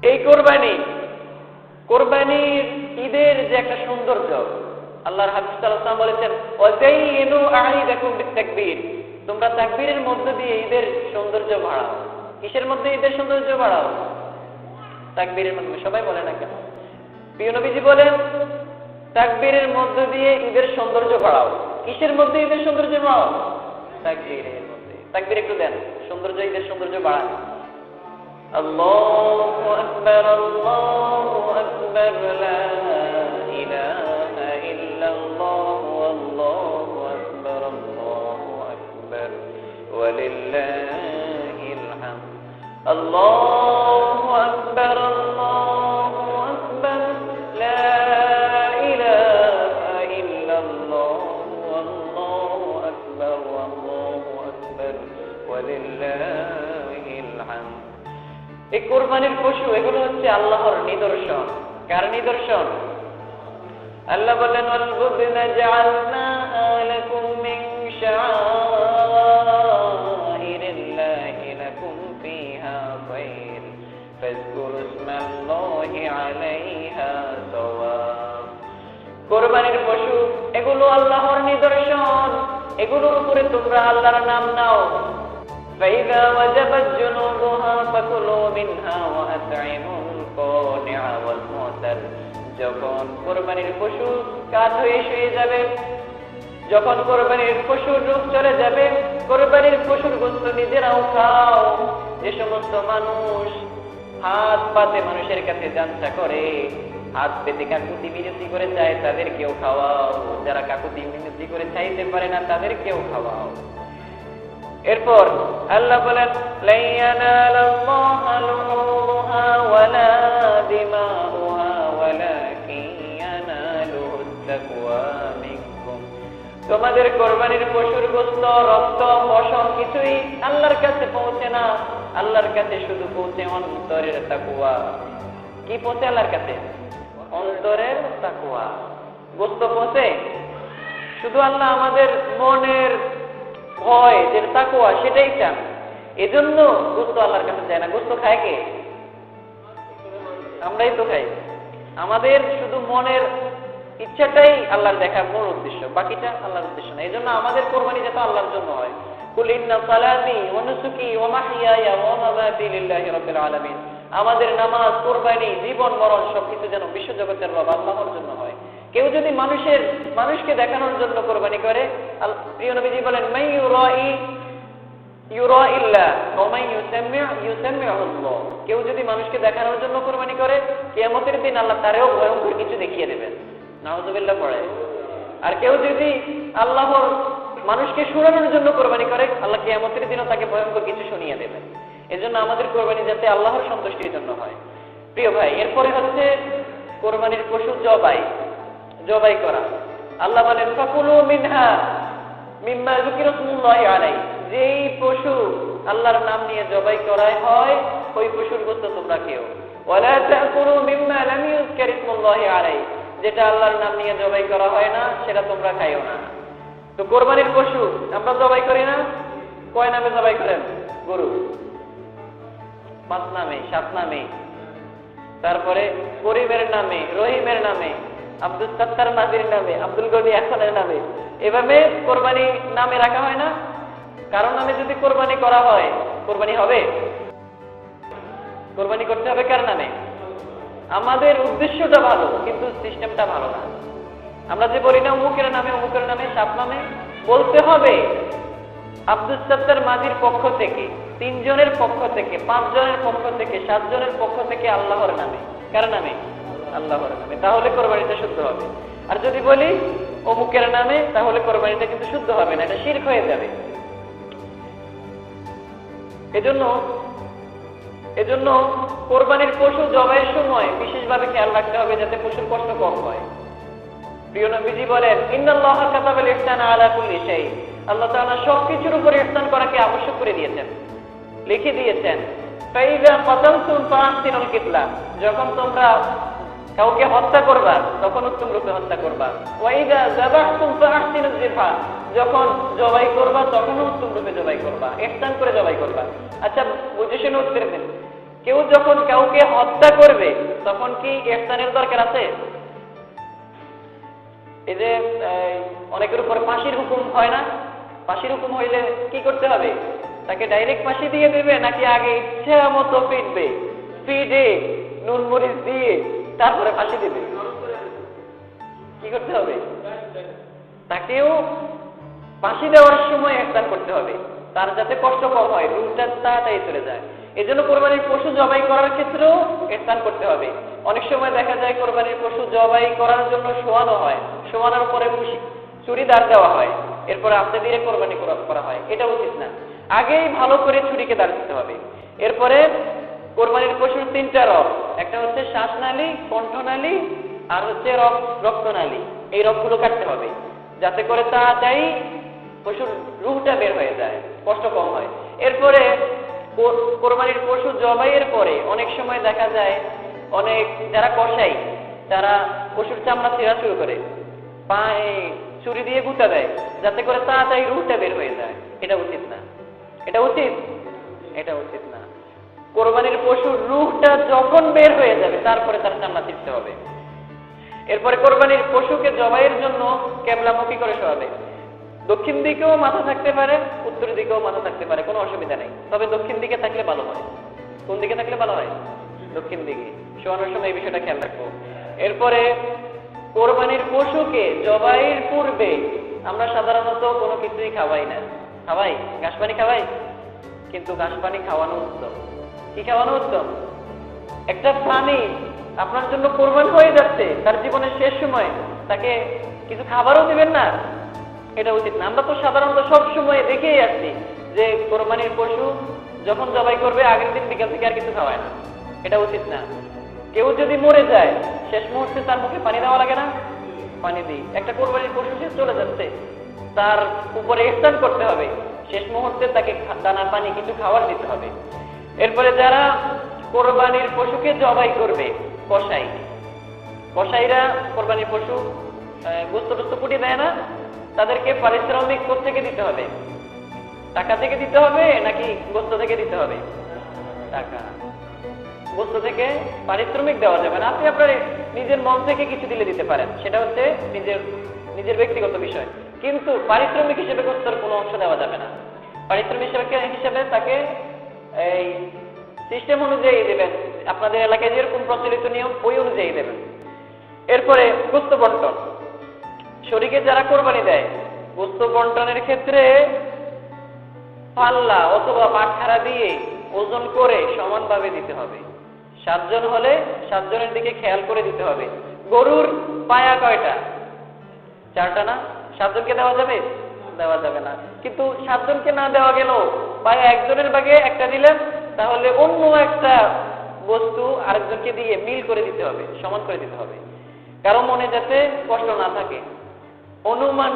এই কোরবানির ঈদের যে একটা সৌন্দর্য, আল্লাহর হাবিব সাল্লাল্লাহু আলাইহি ওয়াসাল্লাম বলেছেন, ওয়াজাইনু আইদাকুম বিতাকবীর, তোমরা তাকবীরের মধ্য দিয়ে ঈদের সৌন্দর্য বাড়াও। কিসের মধ্যে ঈদের সৌন্দর্য বাড়াও? তাকবীরের মাধ্যমে। সবাই বলে না কেন? প্রিয় নবীজি বলেন, তাকবীরের মধ্য দিয়ে ঈদের সৌন্দর্য বাড়াও। কিসের মধ্যে ঈদের সৌন্দর্য বাড়াও? তাকবীরের মধ্যে। তাকবীর একটু দেন, সৌন্দর্য, ঈদের সৌন্দর্য বাড়ান। আল্লাহু আকবার, আল্লাহু আকবার, লা ইলাহা ইল্লাল্লাহু, আল্লাহু আকবার, আল্লাহু আকবার, ওয়ালিল্লাহিল হামদ। আল্লাহু আকবার, আল্লাহু আকবার, লা ইলাহা ইল্লাল্লাহু, আল্লাহু আকবার, আল্লাহু আকবার, ওয়ালিল্লাহিল হামদ। এই কোরবানির পশু, এগুলো হচ্ছে আল্লাহর নিদর্শন। কার নিদর্শন? আল্লাহ বলেন, ওয়াল বুদনা জাআলনাহা লাকুম মিন শাআইরিল্লাহি লাকুম ফিহা খায়র ফাযকুরু ইসমাল্লাহি আলাইহা সাওয়াব। কোরবানির পশু এগুলো আল্লাহর নিদর্শন, এগুলোর উপরে তোমরা আল্লাহর নাম নাও। فإذا وجبت جنوبها فكلوا منها وأطعموا القانع والمعتر। যখন কোরবানির পশু কাঠ হয়ে শুয়ে যাবে, যখন কোরবানির পশুর রূপ চলে যাবে, কোরবানির পশুর গোশত নিজেরাও খাও। যে সমস্ত মানুষ হাত পাতে মানুষের কাছে যাঞ্চা করে, হাত পেতে কাকুতি মিনতি করে চায়, তাদেরকেও খাওয়াও। যারা কাকুতি মিনতি করে চাইতে পারে না, তাদেরকেও খাওয়াও। এরপর আল্লাহ বলেন, লা ইয়ানালাল্লাহা লুহুমুহা ওয়ালা দিমাউহা ওয়ালাকিন ইয়ানালুহুত তাকওয়া মিনকুম। তোমাদের কোরবানির পশুর গোশত, রক্ত, পশম কিছুই আল্লাহর কাছে পৌঁছে না। আল্লাহর কাছে শুধু পৌঁছে অন্তরের তাকওয়া। কি পৌঁছে আল্লাহর কাছে? অন্তরের তাকওয়া। গোশত পৌঁছে শুধু আল্লাহ আমাদের মনের ভয়, যে তাকওয়া, সেটাই চান। এজন্য গোশত আল্লাহর কাছে যায় না। গোশত খায় কে? আমরাই তো খাই। আমাদের শুধু মনের ইচ্ছাটাই আল্লাহর দেখার মূল উদ্দেশ্য, বাকিটা আল্লাহর উদ্দেশ্য না। এজন্য আমাদের কোরবানি যাতে আল্লাহর জন্য হয়। কুল ইন্না সালাতি ওয়া নুসুকি ওয়া মাহইয়ায়া ওয়া মামাতি লিল্লাহি রাব্বিল আলামিন। আমাদের নামাজ, কোরবানি, জীবন মরণ সবকিছু যেন বিশ্বজগতের রব আল্লাহর জন্য হয়। কেউ যদি মানুষকে দেখানোর জন্য কোরবানি করে, প্রিয় নবীজি বলেন, মান ইউরাইল্লাহ ওয়া মান ইউসাম্মিউল্লাহ। কেউ যদি মানুষকে দেখানোর জন্য কোরবানি করে, কিয়ামতের দিন আল্লাহ তারেও ভয়ঙ্কর কিছু দেখিয়ে দেবেন। নাউযুবিল্লাহ পড়ে। আর কেউ যদি আল্লাহর মানুষকে শুনানোর জন্য কোরবানি করে, আল্লাহ কিয়ামতের দিনও তাকে ভয়ঙ্কর কিছু শুনিয়ে দেবেন। এজন্য আমাদের কোরবানি যাতে আল্লাহর সন্তুষ্টির জন্য হয়। প্রিয় ভাই, এরপরে হচ্ছে কোরবানির পশু জবাই করা। আল্লাহ বলেন, ফাকুলু মিনহা মিম্মা যুকিরা ইসমুল্লাহি আলাইহি। যেই পশু আল্লাহর নাম নিয়ে জবাই করা হয়, ওই পশুর গোশত তোমরা খেও। ওয়ালা তাকুলু মিম্মা লাম ইউযকার ইসমুল্লাহি আলাইহি। যেটা আল্লাহর নাম নিয়ে জবাই করা হয় না, সেটা তোমরা খাইও না। তো কোরবানির পশু আমরা জবাই করি না, কয় নামে জবাই করেন? গরু 5 নামে, 7 নামে। তারপরে করিমের নামে, রহিমের নামে, আব্দুল সত্তার মাজির নামে, আব্দুল গনি এখনের নামে, এভাবে কোরবানি নামে রাখা হয় না। কারণ নামে যদি কোরবানি করা হয়, কোরবানি হবে? কোরবানি করতে হবে কার নামে? আমাদের উদ্দেশ্যটা ভালো, কিন্তু সিস্টেমটা ভালো না। আমরা যে বলি না অমুকের নামে, সাপ নামে, বলতে হবে আব্দুল সত্তার মাজির পক্ষ থেকে, 3 জনের পক্ষ থেকে, 5 জনের পক্ষ থেকে, 7 জনের পক্ষ থেকে, আল্লাহর নামে। কার নামে? আল্লাহর নামে। তাহলে কোরবানিটা শুদ্ধ হবে। আর যদি বলি অমুকের নামে, তাহলে কোরবানিটা কিন্তু শুদ্ধ হবে না, এটা শিরক হয়ে যাবে। এজন্য কোরবানির পশু জবাইয়ের সময় বিশেষভাবে খেয়াল রাখতে হবে যাতে পশুর কষ্ট কম হয়। প্রিয় নবীজি বলেন, ইন্নাল্লাহা কাতাবাল ইহসানা আলা কুল্লি শাই। আল্লাহ তাআলা সবকিছুর উপরে ইহসান করাকে আবশ্যক করে দিয়েছেন, লিখে দিয়েছেন। ফাইযা কাতালতুম ফাহসিনুল কিতলা। যখন তোমরা কাউকে হত্যা করবা, তখন উত্তম রূপে হত্যা করবা। ওয়া ইযা যাবাহতুম ফাহসিনুজ যিবহা। যখন জবাই করবা, তখন উত্তম রূপে জবাই করবা, ইহসান করে জবাই করবা। আচ্ছা, বুঝে শুনে উত্তর দেন। কেউ যখন কাউকে হত্যা করবে তখন কি ইহসানের দরকার আছে? এই যে অনেকের উপর ফাঁসির হুকুম হয় না, ফাঁসির হুকুম হইলে কি করতে হবে? তাকে ডাইরেক্ট ফাঁসি দিয়ে দেবে নাকি আগে ইচ্ছা মতো পিটবে, পিটে নুন মরিচ দিয়ে তারপরে ফাঁসি দেবে? কি করতে হবে? তাকেও ফাঁসি দেওয়ার সময় ইহসান করতে হবে, তার যাতে কষ্ট কম হয়, রুহটা তাড়াতাড়ি চলে যায়। এই জন্য কোরবানির পশু জবাই করার ক্ষেত্রেও ইহসান করতে হবে। অনেক সময় দেখা যায় কোরবানির পশু জবাই করার জন্য শোয়ানো হয়, শোয়ানোর পরে ছুরি দাঁড় দেওয়া হয়, এরপরে আস্তে ধীরে কোরবানি করা হয়। এটা উচিত না, আগেই ভালো করে ছুরিকে দাঁড় দিতে হবে। এরপরে কোরবানির পশুর 3টা রগ, একটা হচ্ছে শ্বাসনালী, কণ্ঠনালী, আর হচ্ছে রক্তনালী। এই রগগুলো কাটতে হবে যাতে করে তাড়াতাড়ি পশুর রুহটা বের হয়ে যায়, কষ্ট কম হয়। এরপরে কোরবানির পশু জবাইয়ের পরে অনেক সময় দেখা যায় অনেক যারা কসাই তারা পশুর চামড়া ছেঁড়া শুরু করে, পায়ে ছুরি দিয়ে গুঁতা দেয় যাতে করে তাড়াতাড়ি রুহটা বের হয়ে যায়। এটা উচিত না, এটা উচিত, এটা উচিত না। কোরবানির পশুর রুহটা যখন বের হয়ে যাবে তারপরে তার চামড়া ছিঁড়তে হবে। এরপরে কোরবানির পশুকে জবাইয়ের জন্য কেবলামুখী করে শোয়াবে। দক্ষিণ দিকেও মাথা থাকতে পারে, উত্তর দিকেও মাথা থাকতে পারে, কোনো অসুবিধা নেই, তবে দক্ষিণ দিকে থাকলে ভালো হয়। কোন দিকে থাকলে ভালো হয়? দক্ষিণ দিকে। শোয়ানোর সময় এই বিষয়টা খেয়াল রাখবো। এরপরে কোরবানির পশুকে জবাইয়ের পূর্বে আমরা সাধারণত কোনো কিছুই খাওয়াই না। খাওয়াই? ঘাস পানি খাওয়াই, কিন্তু ঘাস পানি খাওয়ানো উত্তম। কি খাওয়ানো উত্তম? একটা প্রাণী আপনার জন্য কোরবান হয়ে যাচ্ছে, তার জীবনের শেষ সময় তাকে কিছু খাবারও দিবেন না, এটা উচিত না। আমরা তো সাধারণত সব সময় দেখেই আসছি যে কোরবানির পশু যখন জবাই করবে আগের দিন বিকাল থেকে আর কিছু খাওয়ায় না, এটা উচিত না। কেউ যদি মরে যায় শেষ মুহূর্তে তার মুখে পানি দেওয়া লাগে না? পানি দিই। একটা কোরবানির পশু সে চলে যাচ্ছে, তার উপরে ইহসান করতে হবে, শেষ মুহূর্তে তাকে দানা পানি কিছু খাবার দিতে হবে। এরপরে যারা কোরবানির পশুকে জবাই করবে, কসাই, কসাইরা কোরবানির পশু গোস্ত টোস্ত কুটি দেয় না, তাদেরকে পারিশ্রমিক থেকে দিতে হবে? টাকা থেকে দিতে হবে নাকি গোস্ত থেকে দিতে হবে? টাকা। গোস্ত থেকে পারিশ্রমিক দেওয়া যাবে না। আপনি আপনার নিজের মন থেকে কিছু দিলে দিতে পারেন, সেটা হচ্ছে নিজের ব্যক্তিগত বিষয়, কিন্তু পারিশ্রমিক হিসেবে গোস্তের কোনো অংশ দেওয়া যাবে না। পারিশ্রমিক হিসেবে তাকে এই সিস্টেম অনুযায়ী দেবেন, আপনাদের এলাকায় যেরকম প্রচলিত নিয়ম ওই অনুযায়ী দেবেন। এরপরে গোস্ত বন্টন, শরীকে যারা কোরবানি দেয় গোস্ত বন্টনের ক্ষেত্রে পাল্লা অথবা বাটখারা দিয়ে ওজন করে সমানভাবে দিতে হবে। 7 জন হলে 7 জনের দিকে খেয়াল করে দিতে হবে। গরুর পায়া কয়টা? 4টা না? 7 জনকে দেওয়া যাবে? দেওয়া যাবে না। কিন্তু 7 জনকে না দেওয়া গেল, পায়া একজনের ভাগে একটা দিলেন, তাহলে অন্য একটা বস্তু আরেকজনকে দিয়ে মিল করে দিতে হবে, সমান করে দিতে হবে, কারো মনে যাতে কষ্ট না থাকে। অনুমান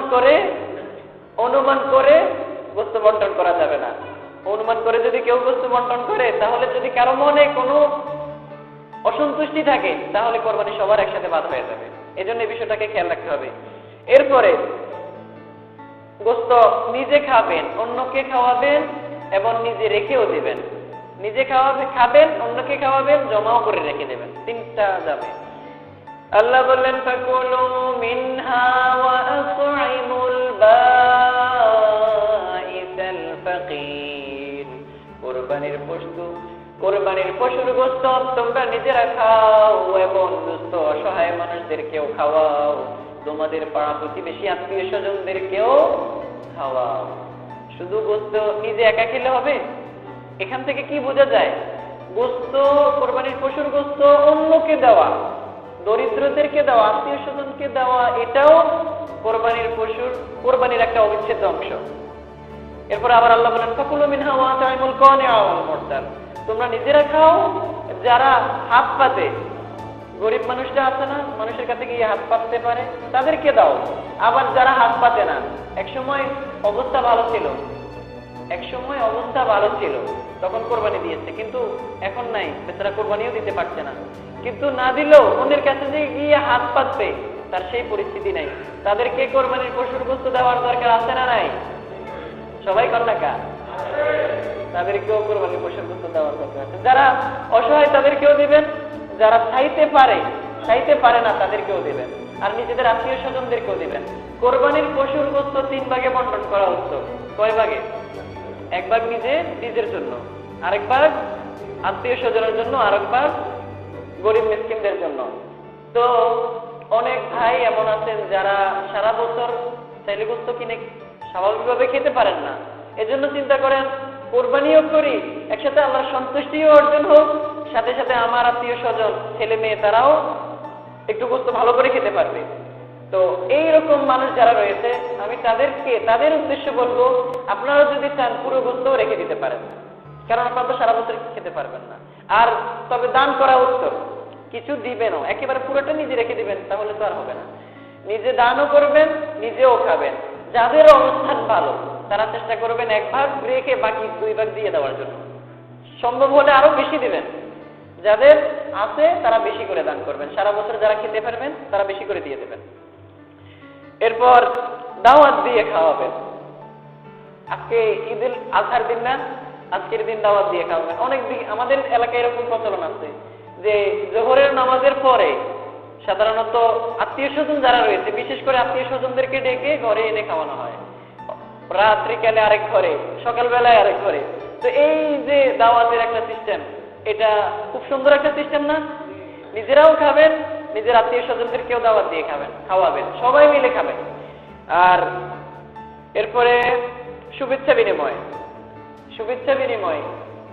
করে বস্তু বন্টন করা যাবে না। অনুমান করে যদি কেউ বস্তু বন্টন করে, তাহলে যদি কারো মনে কোনো অসন্তুষ্টি থাকে তাহলে কোরবানি সবার একসাথে বাদ হয়ে যাবে। এজন্য এই বিষয়টাকে খেয়াল রাখতে হবে। এরপরে গোস্ত নিজে খাবেন, অন্যকে খাওয়াবেন এবং নিজে রেখেও দিবেন। নিজে খাবেন, অন্যকে খাওয়াবেন, জমাও করে রেখে দেবেন, 3টা যাবে। আল্লাহ বললেন ফাকুলু মিনহা ওয়া আত'ইমুল বাঈসাল ফাকির। কোরবানির পশুর গোশত তোমরা নিজেরা খাও এবং দুস্থ অসহায় মানুষদেরকেও খাওয়াও, তোমাদের পাড়া প্রতিবেশী আত্মীয় স্বজনদেরকেও খাওয়াও। শুধু গোশত নিজে একা খেলে হবে? এখান থেকে কি বোঝা যায়? গোশত, কোরবানির পশুর গোশত অন্যকে দেওয়া, দরিদ্রদেরকে দেওয়া, আত্মীয় স্বজনকে দেওয়া, এটাও কোরবানির একটা অবিচ্ছেদ্য অংশ। এরপর আবার আল্লাহ বলেন ফাকুলু মিনহা ওয়া আত'ইমুল কানিআ ওয়াল মুরতার। তোমরা নিজেরা খাও, যারা হাত পাতে, গরিব মানুষটা আছে না, মানুষের কাছে গিয়ে হাত পাততে পারে, তাদেরকে দাও। আবার যারা হাত পাতে না, একসময় অবস্থা ভালো ছিল তখন কোরবানি দিয়েছে, কিন্তু এখন নাই, বেচারা কোরবানিও দিতে পারছে না। কিন্তু না দিলেও অন্যের কাছে যে গিয়ে হাত পাতবে তার সেই পরিস্থিতি নাই, তাদেরকে কোরবানির পশুর গোশত দেওয়ার দরকার আছে না নাই? সবাই কর টাকা তাদেরকেও কোরবানির পশুর গোশত দেওয়ার কথা আছে। যারা অসহায় তাদেরকেও দিবেন, যারা চাইতে পারে না তাদেরকেও দিবেন, আর নিজেদের আত্মীয় স্বজনদেরকেও দিবেন। কোরবানির পশুর গোশত 3 ভাগে বন্টন করা হচ্ছে। কয় ভাগে? 1 ভাগ নিজের জন্য, আরেক ভাগ আত্মীয় স্বজনের জন্য, আরেক ভাগ গরিব মিসকিনদের জন্য। তো অনেক ভাই এমন আছেন যারা সারা বছর চাইলে গোশত কিনে স্বাভাবিকভাবে খেতে পারেন না, এজন্য চিন্তা করেন কোরবানিও করি, একসাথে আল্লাহর সন্তুষ্টিও অর্জন হোক, সাথে সাথে আমার আত্মীয় স্বজন ছেলে মেয়ে তারাও একটু গোশত ভালো করে খেতে পারবে। তো এইরকম মানুষ যারা রয়েছে আমি তাদের উদ্দেশ্যে বলবো, আপনারা যদি চান পুরো গোশত রেখে দিতে পারেন, কারণ আপনারা তো সারা বছর খেতে পারবেন না। আর তবে দান করা উত্তম, কিছু দিবেনও, একেবারে পুরোটা নিজে রেখে দিবেন তাহলে তো আর হবে না। নিজে দানও করবেন, নিজেও খাবেন। যাদের অবস্থান ভালো তারা চেষ্টা করবেন 1 ভাগ রেখে বাকি 2 ভাগ দিয়ে দেওয়ার জন্য, সম্ভব হলে আরো বেশি দিবেন। যাদের আছে তারা বেশি করে দান করবেন, সারা বছর যারা খেতে পারবেন তারা বেশি করে দিয়ে দেবেন। এরপর দাওয়াত দিয়ে খাওয়াবেন। আজকে ঈদুল আজহার দিন না, আজকের দিন দাওয়াত দিয়ে খাওয়াবেন। অনেক দিন আমাদের এলাকায় এরকম প্রচলন আছে যে জোহরের নামাজের পরে সাধারণত আত্মীয় স্বজন যারা রয়েছে, বিশেষ করে আত্মীয় স্বজনদেরকে ডেকে ঘরে এনে খাওয়ানো হয়, রাত্রিকালে আরেক ঘরে, সকালবেলায় আরেক ঘরে। তো এই যে দাওয়াতের একটা সিস্টেম, এটা খুব সুন্দর একটা সিস্টেম না? নিজেরাও খাবেন, নিজের আত্মীয় স্বজনদেরকেও দাওয়াত দিয়ে খাওয়াবেন, সবাই মিলে খাবেন। আর এরপরে শুভেচ্ছা বিনিময়।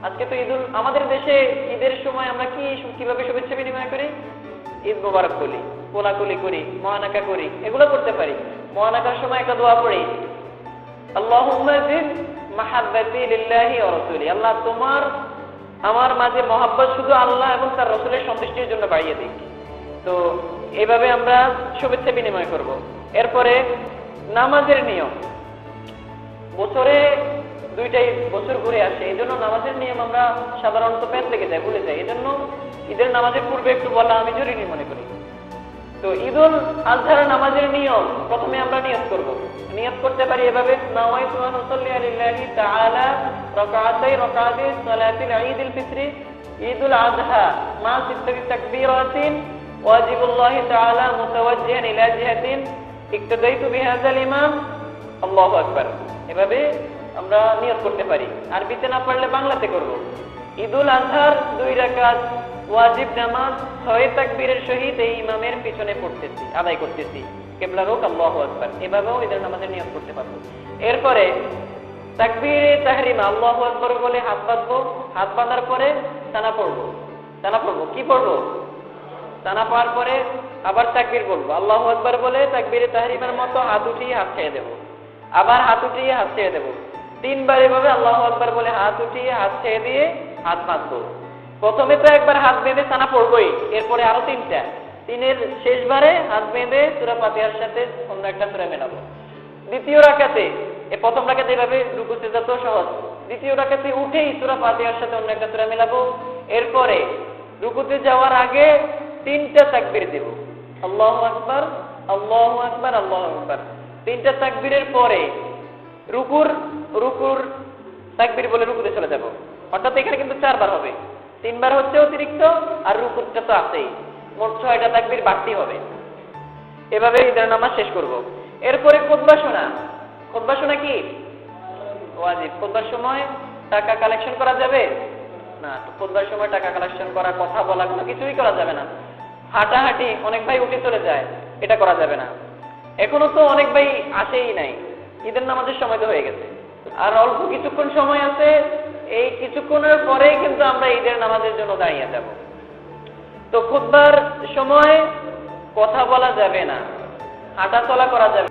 আজকে তো আমাদের দেশে ঈদের সময় আমরা কিভাবে শুভেচ্ছা বিনিময় করি? ঈদ মোবারক বলি, কোলাকুলি করি, মহানাকা করি, এগুলো করতে পারি। মহানাকার সময় একটা দোয়া পড়ি, আল্লাহুম্মা জিদ মাহাব্বাতি লিল্লাহি ওয়া রাসূলি, আল্লাহ তোমার আমার মাঝে মহাব্বত শুধু আল্লাহ এবং তার রাসূলের সন্তুষ্টির জন্য বাড়িয়ে দিক। তো এইভাবে আমরা শুভেচ্ছা বিনিময় করব। এরপরে নামাজের নিয়ম, বছরে 2টাই বছর ঘুরে আসে, এই জন্য নামাজের নিয়ম আমরা সাধারণত প্যাঁচ লেগে যায়, ভুলে যাই। এই জন্য ঈদের নামাজের পূর্বে একটু বলা আমি জরুরি মনে করি। তো ঈদুল আজহার নামাজের নিয়ম, প্রথমে আমরা নিয়ত করব। নিয়ত করতে পারি এভাবে, নাওয়াইতু আন উসাল্লি লিল্লাহি তাআলা রাকাতাই সালাতিল ঈদুল ফিতরি ঈদুল আযহা মা সিত্তাতি তাকবীরাতিন ওয়াজিবুল্লাহি তাআলা মুতাওয়াজ্জিহান ইলা জিহাতিন ইক্তাদাইতু বিহাযাল ইমাম আল্লাহু আকবার। এভাবে আমরা নিয়ত করতে পারি। আরবিতে না পারলে বাংলাতে করব। ঈদুল আজহার 2 রাকাত ওয়াজিব নামাজ 6 তাকবীরের সহিত এই ইমামের পিছনে পড়তেছি, আদায় করতেছি, কিবলা রুখ আল্লাহু আকবার। এভাবেও ঈদের নামাজের নিয়ত করতে পারবো। এরপরে তাকবীরে তাহরিমা, আল্লাহু আকবার বলে হাত বাঁধবো, হাত বাঁধার পরে তানা পড়বো। কি পড়বো? তানা পড়ার পরে আবার তাকবীর বলবো, আল্লাহু আকবার বলে তাকবীরে তাহরিমার মতো হাত উঠিয়ে হাত ছেড়ে দেবো, আবার হাত উঠিয়ে হাত ছেড়ে দেবো। 3 বার এভাবে আল্লাহু আকবার বলে হাত উঠিয়ে হাত ছেড়ে দিয়ে হাত বাঁধবো। প্রথমে তো একবার হাত বেঁধে তানা পড়বোই, এরপরে আরো 3টা, 3-এর শেষবারে হাত বেঁধে সূরা ফাতিহার সাথে অন্য একটা সূরা মেলাবো। দ্বিতীয় রাকাতে, প্রথম রাকাতে এভাবে রুকু সিজদা তো সহজ, দ্বিতীয় রাকাতে উঠেই সূরা ফাতিহার সাথে অন্য একটা সূরা মেলাবো। এরপরে রুকুতে যাওয়ার আগে 3টা তাকবীর দেব, আল্লাহু আকবার, আল্লাহু আকবার, আল্লাহু আকবার। 3টা তাকবীরের পরে রুকুর তাকবীর বলে রুকুতে চলে যাব। অর্থাৎ এখানে কিন্তু 4 বার হবে, 3 বার হচ্ছে অতিরিক্ত, আর রুকুটা তো আছেই, মোট 6টা তাকবীর বাড়তি হবে। এভাবে ঈদের নামাজ শেষ করব। এরপরে খুতবা শোনা কি ওয়াজিব। খুতবার সময় টাকা কালেকশন করা যাবে না, খুতবার সময় টাকা কালেকশন করা, কথা বলা, কোনো কিছুই করা যাবে না। হাঁটাহাঁটি, অনেক ভাই উঠে চলে যায়, এটা করা যাবে না। এখনো তো অনেক ভাই আসেই নাই, ঈদের নামাজের সময় তো হয়ে গেছে, আর অল্প কিছুক্ষণ সময় আছে। এই কিছুক্ষণের পরেই কিন্তু আমরা ঈদের নামাজের জন্য দাঁড়িয়ে যাব। তো খুতবার সময় কথা বলা যাবে না, হাঁটা চলা করা যাবে।